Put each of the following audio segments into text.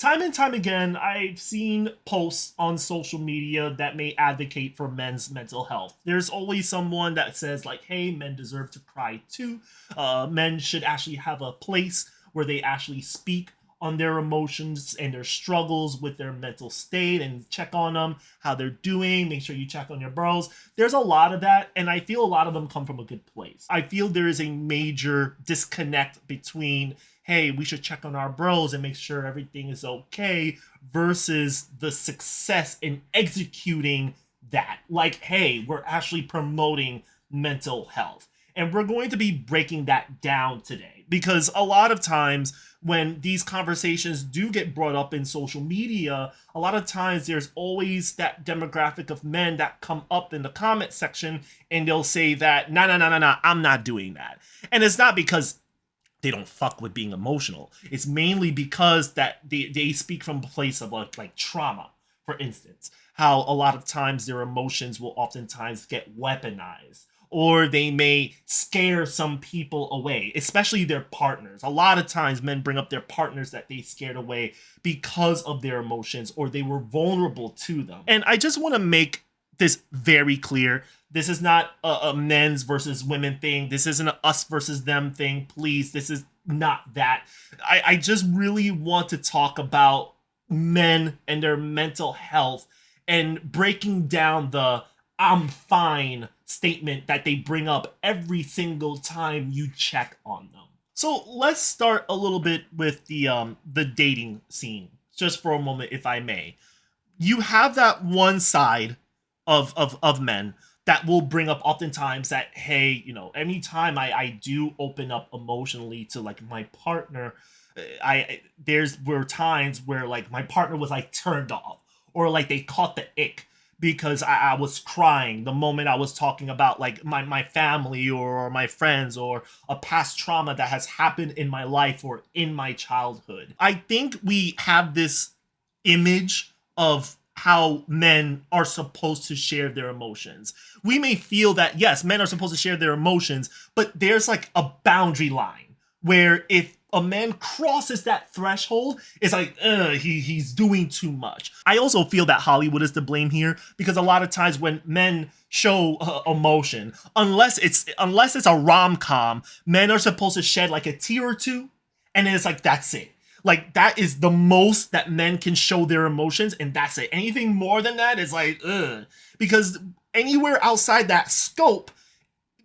Time and time again, I've seen posts on social media that may advocate for men's mental health. There's always someone that says, like, hey, men deserve to cry too. Men should actually have a place where they actually speak on their emotions and their struggles with their mental state and check on them, how they're doing. Make sure you check on your bros. There's a lot of that, and I feel a lot of them come from a good place. I feel there is a major disconnect between hey, we should check on our bros and make sure everything is okay versus the success in executing that. Like, hey, we're actually promoting mental health. And we're going to be breaking that down today because a lot of times when these conversations do get brought up in social media, a lot of times there's always that demographic of men that come up in the comment section and they'll say that, no, I'm not doing that. And it's not because they don't fuck with being emotional. It's mainly because that they speak from a place of like trauma, for instance. How a lot of times their emotions will oftentimes get weaponized. Or they may scare some people away, especially their partners. A lot of times men bring up their partners that they scared away because of their emotions or they were vulnerable to them. And I just want to make this very clear. This is not a men's versus women thing. This isn't a us versus them thing. Please, this is not that. I just really want to talk about men and their mental health and breaking down the I'm fine statement that they bring up every single time you check on them. So let's start a little bit with the dating scene, just for a moment, if I may. You have that one side of men that will bring up oftentimes that, hey, anytime I do open up emotionally to like my partner, there's were times where like my partner was like turned off or like they caught the ick because I was crying the moment I was talking about like my family or my friends or a past trauma that has happened in my life or in my childhood. I think we have this image of how men are supposed to share their emotions. We may feel that, yes, men are supposed to share their emotions, but there's like a boundary line where if a man crosses that threshold, it's like, he's doing too much. I also feel that Hollywood is to blame here because a lot of times when men show emotion, unless it's a rom-com, men are supposed to shed like a tear or two, and then it's like, that's it. Like, that is the most that men can show their emotions, and that's it. Anything more than that is like, ugh. Because anywhere outside that scope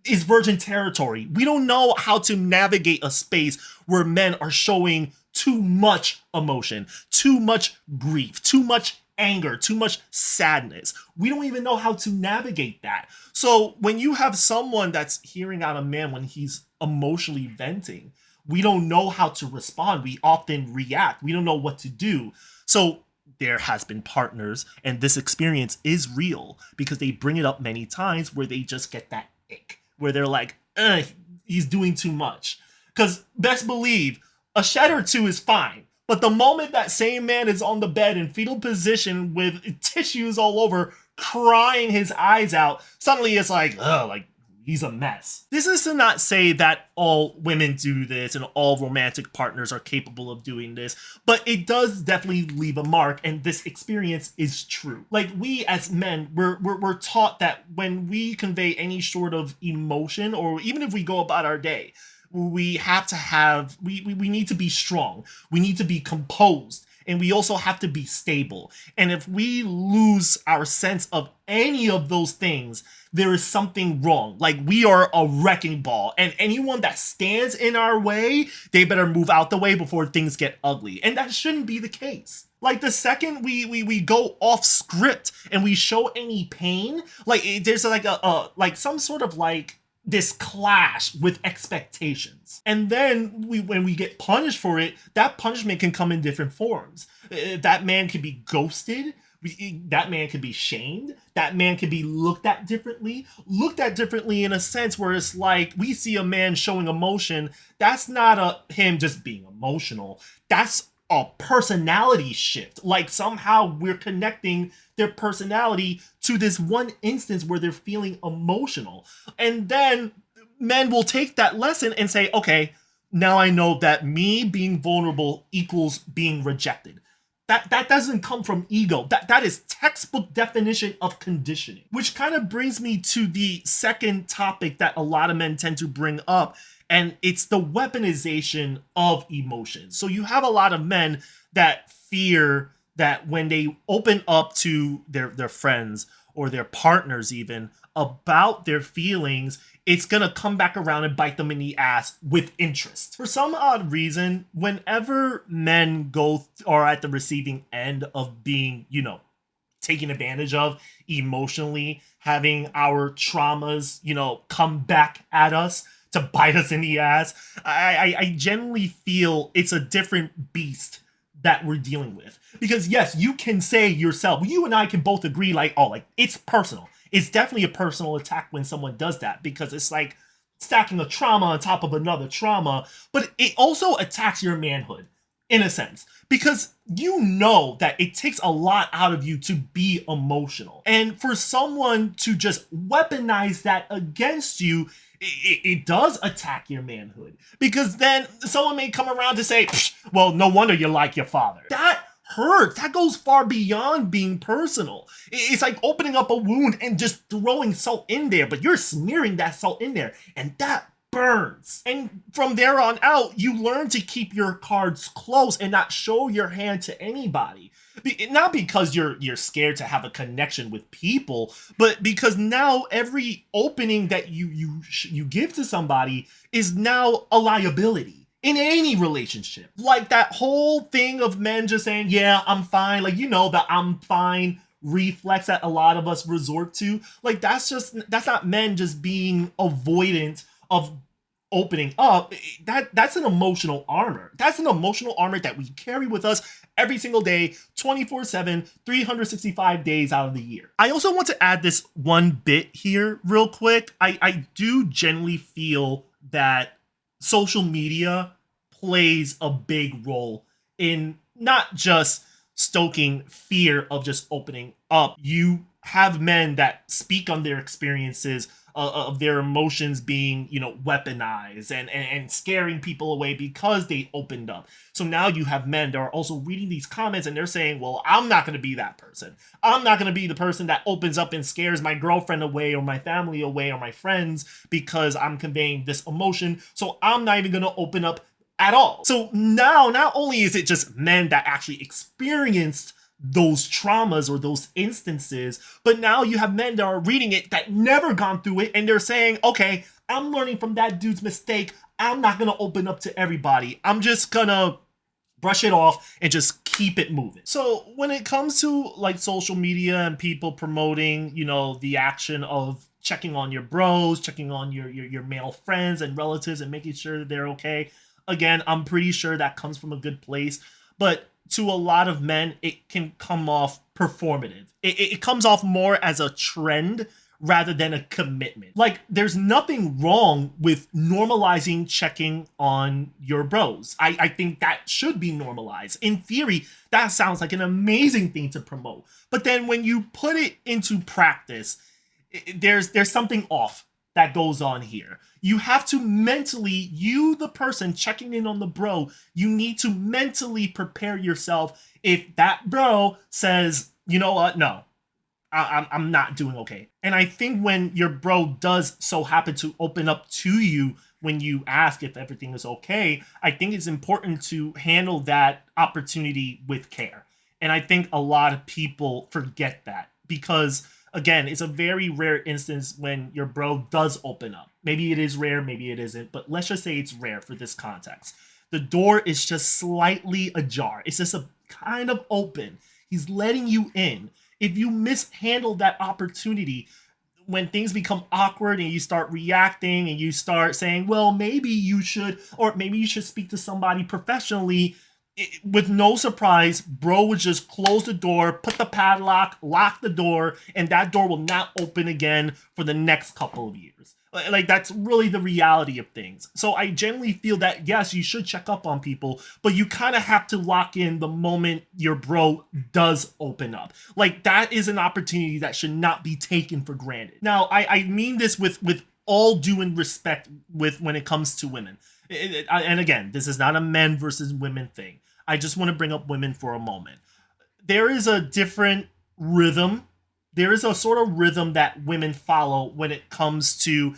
is virgin territory. We don't know how to navigate a space where men are showing too much emotion, too much grief, too much anger, too much sadness. We don't even know how to navigate that. So when you have someone that's hearing out a man when he's emotionally venting, we don't know how to respond. We often react. We don't know what to do. So there has been partners, and this experience is real because they bring it up many times where they just get that ick, where they're like, he's doing too much. Because best believe, a shed or two is fine. But the moment that same man is on the bed in fetal position with tissues all over, crying his eyes out, suddenly it's like, he's a mess. This is to not say that all women do this and all romantic partners are capable of doing this, but it does definitely leave a mark, and this experience is true. Like, we as men, we're taught that when we convey any sort of emotion, or even if we go about our day, we have to have, we need to be strong. We need to be composed. And we also have to be stable. And if we lose our sense of any of those things, there is something wrong. Like, we are a wrecking ball. And anyone that stands in our way, they better move out the way before things get ugly. And that shouldn't be the case. Like, the second we go off script and we show any pain, like, there's like like some sort of like this clash with expectations. And then when we get punished for it, that punishment can come in different forms. That man could be ghosted. That man could be shamed. That man could be looked at differently in a sense where it's like we see a man showing emotion. That's not him just being emotional. That's a personality shift. Like, somehow we're connecting their personality to this one instance where they're feeling emotional. And then men will take that lesson and say, okay, now I know that me being vulnerable equals being rejected. That doesn't come from ego. That is textbook definition of conditioning. Which kind of brings me to the second topic that a lot of men tend to bring up, and it's the weaponization of emotions. So you have a lot of men that fear that when they open up to their friends or their partners even about their feelings, it's gonna come back around and bite them in the ass with interest. For some odd reason, whenever men go are at the receiving end of being, taken advantage of emotionally, having our traumas, come back at us to bite us in the ass, I generally feel it's a different beast that we're dealing with. Because yes, you can say yourself, you and I can both agree, like it's personal. It's definitely a personal attack when someone does that, because it's like stacking a trauma on top of another trauma, but it also attacks your manhood in a sense, because you know that it takes a lot out of you to be emotional. And for someone to just weaponize that against you, it does attack your manhood, because then someone may come around to say, well, no wonder you're like your father. That hurts. That goes far beyond being personal. It's like opening up a wound and just throwing salt in there, but you're smearing that salt in there, and that burns. And from there on out, you learn to keep your cards close and not show your hand to anybody. Not because you're scared to have a connection with people, but because now every opening that you give to somebody is now a liability in any relationship. Like that whole thing of men just saying, yeah, I'm fine. Like, the I'm fine reflex that a lot of us resort to. Like, that's not men just being avoidant of opening up. That's an emotional armor. That's an emotional armor that we carry with us every single day, 24/7, 365 days out of the year. I also want to add this one bit here real quick. I do generally feel that social media plays a big role in not just stoking fear of just opening up. You have men that speak on their experiences of their emotions being, weaponized and scaring people away because they opened up. So now you have men that are also reading these comments and they're saying, well, I'm not going to be that person. I'm not going to be the person that opens up and scares my girlfriend away or my family away or my friends because I'm conveying this emotion. So I'm not even going to open up at all. So now, not only is it just men that actually experienced those traumas or those instances, but now you have men that are reading it that never gone through it, and they're saying, okay, I'm learning from that dude's mistake. I'm not going to open up to everybody. I'm just going to brush it off and just keep it moving. So when it comes to like social media and people promoting, the action of checking on your bros, checking on your male friends and relatives and making sure that they're okay, again, I'm pretty sure that comes from a good place, but to a lot of men, it can come off performative. It comes off more as a trend rather than a commitment. Like, there's nothing wrong with normalizing checking on your bros. I think that should be normalized. In theory, that sounds like an amazing thing to promote. But then when you put it into practice, there's something off that goes on here. You have to mentally, you the person checking in on the bro, you need to mentally prepare yourself if that bro says, you know what, no, I'm not doing okay. And I think when your bro does so happen to open up to you when you ask if everything is okay, I think it's important to handle that opportunity with care. And I think a lot of people forget that because, again, it's a very rare instance when your bro does open up. Maybe it is rare, maybe it isn't, but let's just say it's rare for this context. The door is just slightly ajar. It's just a kind of open. He's letting you in. If you mishandle that opportunity, when things become awkward and you start reacting and you start saying, well, maybe you should, or maybe you should speak to somebody professionally, with no surprise, bro would just close the door, put the padlock, lock the door, and that door will not open again for the next couple of years. Like, that's really the reality of things. So I generally feel that, yes, you should check up on people, but you kind of have to lock in the moment your bro does open up. Like, that is an opportunity that should not be taken for granted. Now, I mean this with all due and respect with when it comes to women. And again, this is not a men versus women thing. I just want to bring up women for a moment. there is a different rhythm. There is a sort of rhythm that women follow when it comes to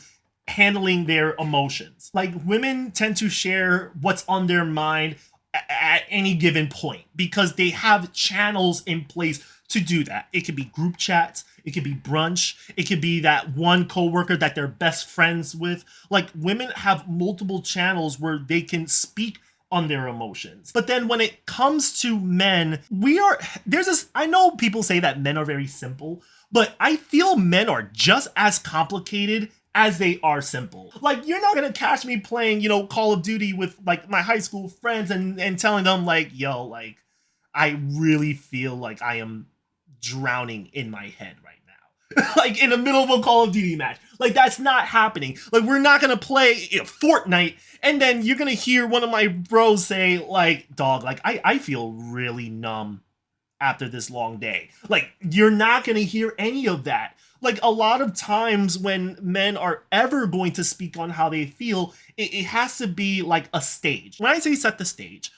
handling their emotions. Like, women tend to share what's on their mind at any given point because they have channels in place to do that. It could be group chats, it could be brunch, it could be that one coworker that they're best friends with. Like, women have multiple channels where they can speak on their emotions. But then when it comes to men, there's this, I know people say that men are very simple, but I feel men are just as complicated as they are simple. Like, you're not gonna catch me playing, Call of Duty with like my high school friends and telling them like, yo, like, I really feel like I am drowning in my head right now. Like, in the middle of a Call of Duty match. Like, that's not happening. Like, we're not gonna play Fortnite and then you're gonna hear one of my bros say like, dog, like, I feel really numb after this long day. Like, you're not gonna hear any of that. Like, a lot of times when men are ever going to speak on how they feel, it has to be like a stage. When I say set the stage,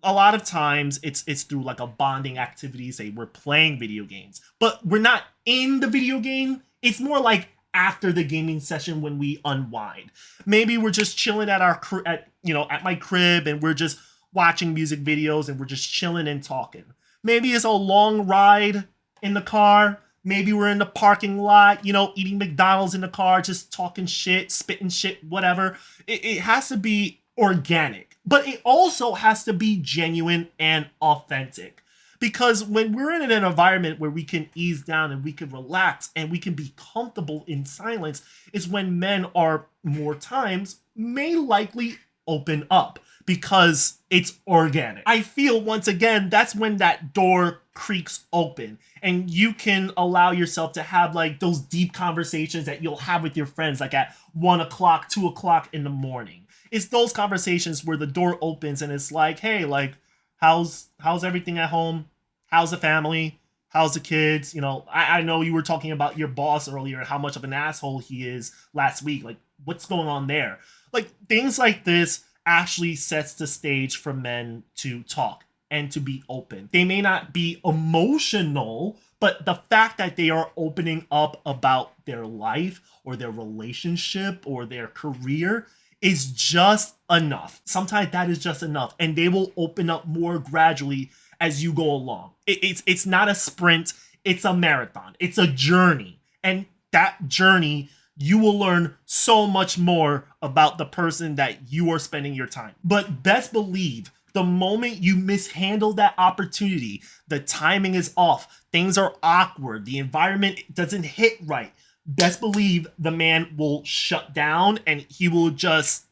a lot of times it's through like a bonding activity. Say we're playing video games, but we're not in the video game. It's more like after the gaming session when we unwind. Maybe we're just chilling at at my crib and we're just watching music videos and we're just chilling and talking. Maybe it's a long ride in the car. Maybe we're in the parking lot, eating McDonald's in the car, just talking shit, spitting shit, whatever. It has to be organic, but it also has to be genuine and authentic. Because when we're in an environment where we can ease down and we can relax and we can be comfortable in silence, is when men are more times may likely open up because it's organic. I feel, once again, that's when that door creaks open and you can allow yourself to have like those deep conversations that you'll have with your friends like at 1 o'clock, 2 o'clock in the morning. It's those conversations where the door opens and it's like, hey, like, how's everything at home? How's the family? How's the kids? I know you were talking about your boss earlier and how much of an asshole he is last week. Like, what's going on there? Like, things like this actually sets the stage for men to talk and to be open. They may not be emotional, but the fact that they are opening up about their life or their relationship or their career is just enough. Sometimes that is just enough, and they will open up more gradually as you go along. It's not a sprint, it's a marathon. It's a journey, and that journey, you will learn so much more about the person that you are spending your time. But best believe, the moment you mishandle that opportunity, the timing is off, things are awkward, the environment doesn't hit right, best believe the man will shut down and he will just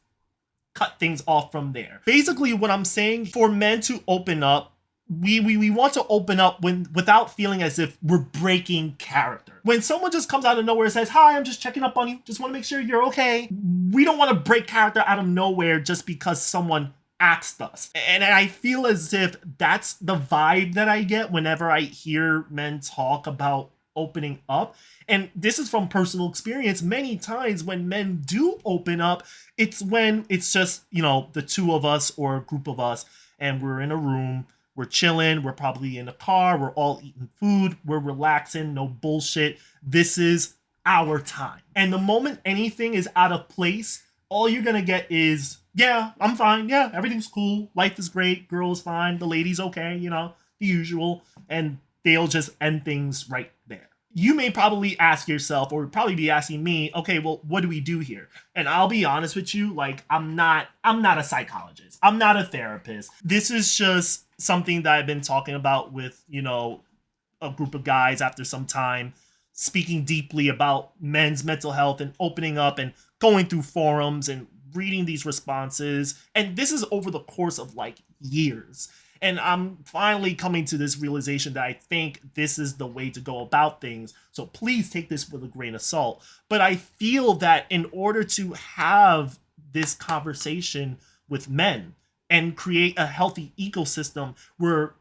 cut things off from there. Basically, what I'm saying, for men to open up, we want to open up without feeling as if we're breaking character. When someone just comes out of nowhere and says, hi, I'm just checking up on you, just want to make sure you're okay, we don't want to break character out of nowhere just because someone asked us. And I feel as if that's the vibe that I get whenever I hear men talk about opening up. And this is from personal experience. Many times when men do open up, it's when it's just, the two of us or a group of us and we're in a room, we're chilling, we're probably in a car, we're all eating food, we're relaxing, no bullshit. This is our time. And the moment anything is out of place, all you're gonna get is, yeah, I'm fine, yeah, everything's cool, life is great, girl's fine, the lady's okay, the usual, and they'll just end things right there. You may probably ask yourself, or probably be asking me, okay, well, what do we do here? And I'll be honest with you, like, I'm not a psychologist. I'm not a therapist. This is just something that I've been talking about with, a group of guys after some time, speaking deeply about men's mental health and opening up and going through forums and reading these responses. And this is over the course of like years. And I'm finally coming to this realization that I think this is the way to go about things. So please take this with a grain of salt. But I feel that in order to have this conversation with men and create a healthy ecosystem where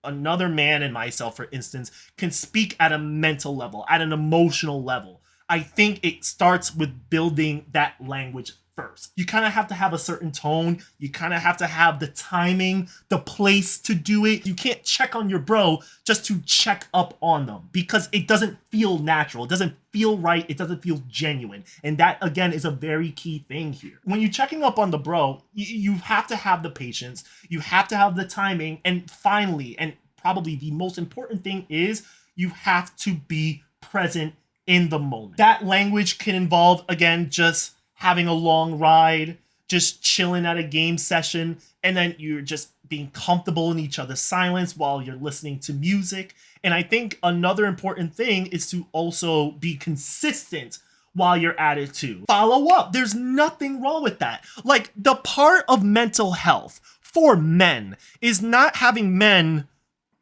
another man and myself, for instance, can speak at a mental level, at an emotional level, I think it starts with building that language first. You kind of have to have a certain tone. You kind of have to have the timing, the place to do it. You can't check on your bro just to check up on them because it doesn't feel natural. It doesn't feel right. It doesn't feel genuine. And that, again, is a very key thing here. When you're checking up on the bro, you have to have the patience. You have to have the timing. And finally, and probably the most important thing is you have to be present in the moment. That language can involve, again, just having a long ride, just chilling at a game session, and then you're just being comfortable in each other's silence while you're listening to music. And I think another important thing is to also be consistent while you're at it too. Follow up. There's nothing wrong with that. Like, the part of mental health for men is not having men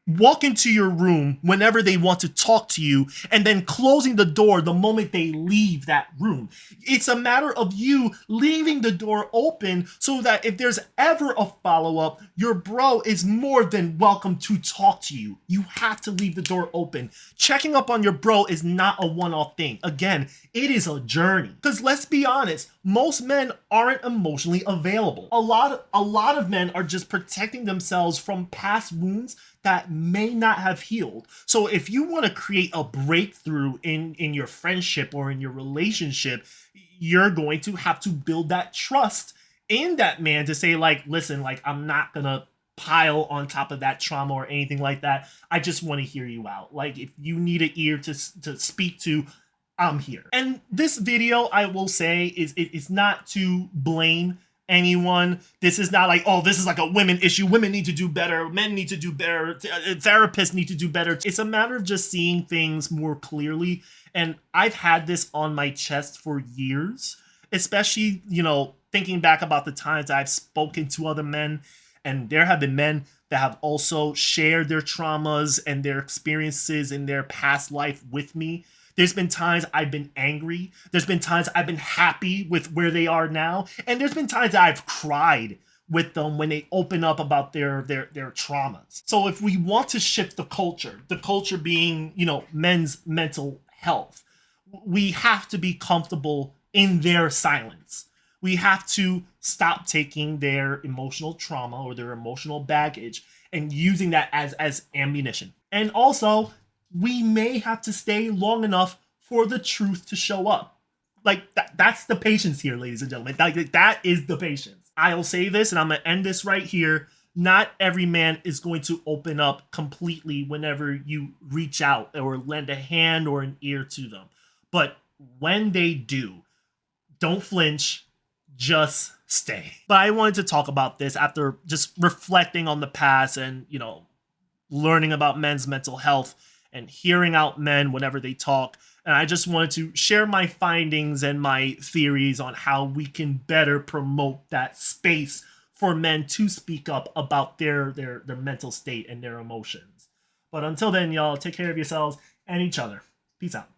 walk into your room whenever they want to talk to you and then closing the door the moment they leave that room. It's a matter of you leaving the door open so that if there's ever a follow-up, your bro is more than welcome to talk to you. You have to leave the door open. Checking up on your bro is not a one-off thing. Again, it is a journey. Because let's be honest, most men aren't emotionally available. A lot of men are just protecting themselves from past wounds that may not have healed. So if you want to create a breakthrough in your friendship or in your relationship, you're going to have to build that trust in that man to say, like, listen, like, I'm not gonna pile on top of that trauma or anything like that. I just want to hear you out. Like, if you need an ear to speak to, I'm here. And this video, I will say, is not to blame anyone. This is not like, oh, this is like a women issue. Women need to do better. Men need to do better. Therapists need to do better. It's a matter of just seeing things more clearly. And I've had this on my chest for years, especially, thinking back about the times I've spoken to other men. And there have been men that have also shared their traumas and their experiences in their past life with me. There's been times I've been angry. There's been times I've been happy with where they are now. And there's been times that I've cried with them when they open up about their traumas. So if we want to shift the culture being, men's mental health, we have to be comfortable in their silence. We have to stop taking their emotional trauma or their emotional baggage and using that as ammunition. And also, we may have to stay long enough for the truth to show up. Like, that's the patience here, ladies and gentlemen. That is the patience. I'll say this, and I'm going to end this right here. Not every man is going to open up completely whenever you reach out or lend a hand or an ear to them. But when they do, don't flinch. Just stay. But I wanted to talk about this after just reflecting on the past and, learning about men's mental health and hearing out men whenever they talk. And I just wanted to share my findings and my theories on how we can better promote that space for men to speak up about their mental state and their emotions. But until then, y'all, take care of yourselves and each other. Peace out.